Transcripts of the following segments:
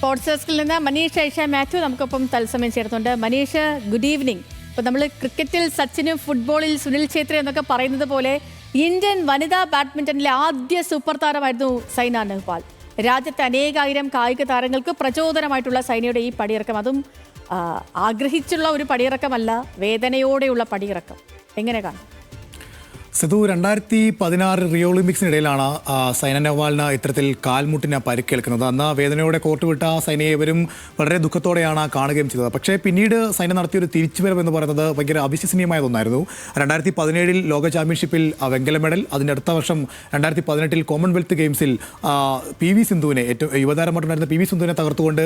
Sports ഡെസ്കിൽ നിന്ന് മനീഷ് ഐഷ മാത്യു നമുക്കൊപ്പം തത്സമയം ചേർന്നുണ്ട്. Manish, good evening. ഇപ്പോൾ നമ്മൾ ക്രിക്കറ്റിൽ സച്ചിനും ഫുട്ബോളിൽ സുനിൽ ഛേത്രി എന്നൊക്കെ പറയുന്നത് പോലെ ഇന്ത്യൻ വനിതാ ബാഡ്മിൻ്റണിലെ ആദ്യ സൂപ്പർ താരമായിരുന്നു സൈന നെഹ്വാൾ. രാജ്യത്തെ അനേകായിരം കായിക താരങ്ങൾക്ക് പ്രചോദനമായിട്ടുള്ള സൈനയുടെ ഈ പടിയിറക്കം, അതും ആഗ്രഹിച്ചുള്ള ഒരു പടിയിറക്കമല്ല, വേദനയോടെയുള്ള പടിയിറക്കം എങ്ങനെ കാണും? സിധു, 2016 റിയോ ഒളിമ്പിക്സിനിടയിലാണ് സൈന നെഹ്വാളിന് ഇത്തരത്തിൽ കാൽമുട്ടിന് പരിക്കേൽക്കുന്നത്. അന്ന് വേദനയോടെ കോർട്ട് വിട്ട സൈനയെ ഇവരും വളരെ ദുഃഖത്തോടെയാണ് കാണുകയും ചെയ്തത്. പക്ഷേ പിന്നീട് സൈന നടത്തിയൊരു തിരിച്ചുവരവ് എന്ന് പറയുന്നത് ഭയങ്കര അവിശ്വസനീയമായ ഒന്നായിരുന്നു. 2017 ലോക ചാമ്പ്യൻഷിപ്പിൽ വെങ്കല മെഡൽ, അതിൻ്റെ അടുത്ത വർഷം 2018 കോമൺവെൽത്ത് ഗെയിംസിൽ PV സിന്ധുവിനെ, ഏറ്റവും യുവതാരമായിട്ടുണ്ടായിരുന്ന PV സിന്ധുവിനെ തകർത്തുകൊണ്ട്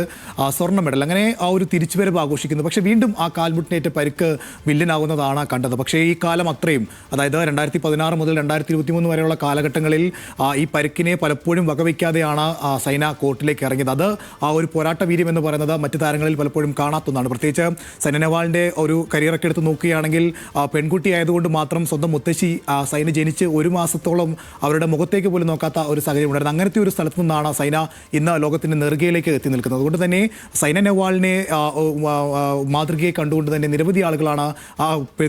സ്വർണ്ണ മെഡൽ. അങ്ങനെ ആ ഒരു തിരിച്ചുവരവ് ആഘോഷിക്കുന്നു. പക്ഷേ വീണ്ടും ആ കാൽമുട്ടിനേറ്റ് പരിക്ക് വില്ലനാകുന്നതാണ് കണ്ടത്. പക്ഷേ ഈ കാലം അത്രയും, അതായത് 2016 മുതൽ 2023 വരെയുള്ള കാലഘട്ടങ്ങളിൽ ഈ പരിക്കിനെ പലപ്പോഴും വകവയ്ക്കാതെയാണ് സൈന കോർട്ടിലേക്ക് ഇറങ്ങിയത്. അത് ആ ഒരു പോരാട്ട വീര്യം എന്ന് പറയുന്നത് മറ്റു താരങ്ങളിൽ പലപ്പോഴും കാണാത്തതാണ്. പ്രത്യേകിച്ച് സൈന നെഹ്വാളിൻ്റെ ഒരു കരിയറൊക്കെ എടുത്ത് നോക്കുകയാണെങ്കിൽ പെൺകുട്ടി ആയതുകൊണ്ട് മാത്രം സ്വന്തം മുത്തശ്ശി സൈന ജനിച്ച് ഒരു മാസത്തോളം അവരുടെ മുഖത്തേക്ക് പോലും നോക്കാത്ത ഒരു സാഹചര്യം ഉണ്ടായിരുന്നു. അങ്ങനത്തെ ഒരു സ്ഥലത്തു നിന്നാണ് സൈന ഇന്ന് ലോകത്തിൻ്റെ നെറുകയിലേക്ക് എത്തി നിൽക്കുന്നത്. അതുകൊണ്ട് തന്നെ സൈന നെഹ്വാളിനെ മാതൃകയെ കണ്ടുകൊണ്ട് തന്നെ നിരവധി ആളുകളാണ്,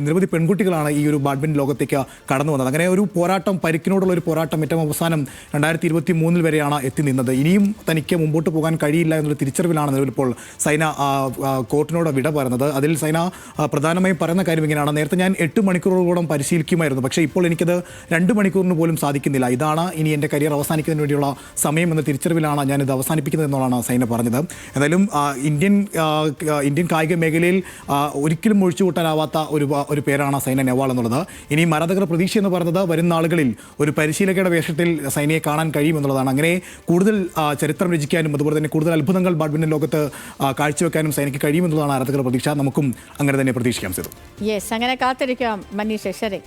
നിരവധി പെൺകുട്ടികളാണ് ഈ ഒരു ബാഡ്മിൻ്റൺ ലോകത്തേക്ക് കടന്നു വന്നത്. അങ്ങനെ ഒരു പോരാട്ടം, പരിക്കിനോടുള്ള ഒരു പോരാട്ടം ഏറ്റവും അവസാനം 2023 വരെയാണ് എത്തി നിന്നത്. ഇനിയും തനിക്ക് മുമ്പോട്ട് പോകാൻ കഴിയില്ല എന്നൊരു തിരിച്ചറിവിലാണ് നിലവിലിപ്പോൾ സൈന കോർട്ടിനോട് വിട പറയുന്നത്. അതിൽ സൈന പ്രധാനമായും പറയുന്ന കാര്യം ഇങ്ങനെയാണ്: നേരത്തെ ഞാൻ 8 മണിക്കൂറുകളോളം പരിശീലിക്കുമായിരുന്നു, പക്ഷേ ഇപ്പോൾ എനിക്കത് 2 മണിക്കൂറിന് പോലും സാധിക്കുന്നില്ല. ഇതാണ് ഇനി എൻ്റെ കരിയർ അവസാനിക്കുന്നതിന് വേണ്ടിയുള്ള സമയം എന്ന തിരിച്ചറിവിലാണ് ഞാനിത് അവസാനിപ്പിക്കുന്നത് എന്നുള്ളതാണ് സൈന പറഞ്ഞത്. എന്തായാലും ഇന്ത്യൻ കായിക മേഖലയിൽ ഒരിക്കലും ഒഴിച്ചുകൂട്ടാനാവാത്ത ഒരു പേരാണ് സൈന നെഹ്വാൾ എന്നുള്ളത്. ഇനി ആരാധകർ പ്രതീക്ഷ എന്ന് പറയുന്നത് വരുന്ന നാളുകളിൽ ഒരു പരിശീലകയുടെ വേഷത്തിൽ സൈനയെ കാണാൻ കഴിയുമെന്നുള്ളതാണ്. അങ്ങനെ കൂടുതൽ ചരിത്രം രചിക്കാനും അതുപോലെ തന്നെ കൂടുതൽ അത്ഭുതങ്ങൾ ബാഡ്മിൻ്റൺ ലോകത്ത് കാഴ്ചവെക്കാനും സൈനയ്ക്ക് കഴിയുമെന്നുള്ളതാണ് ആരാധകർ പ്രതീക്ഷ. നമുക്കും അങ്ങനെ തന്നെ പ്രതീക്ഷിക്കാം. യെസ്, അങ്ങനെ കാത്തിരിക്കാം മനീഷ്. ശരി.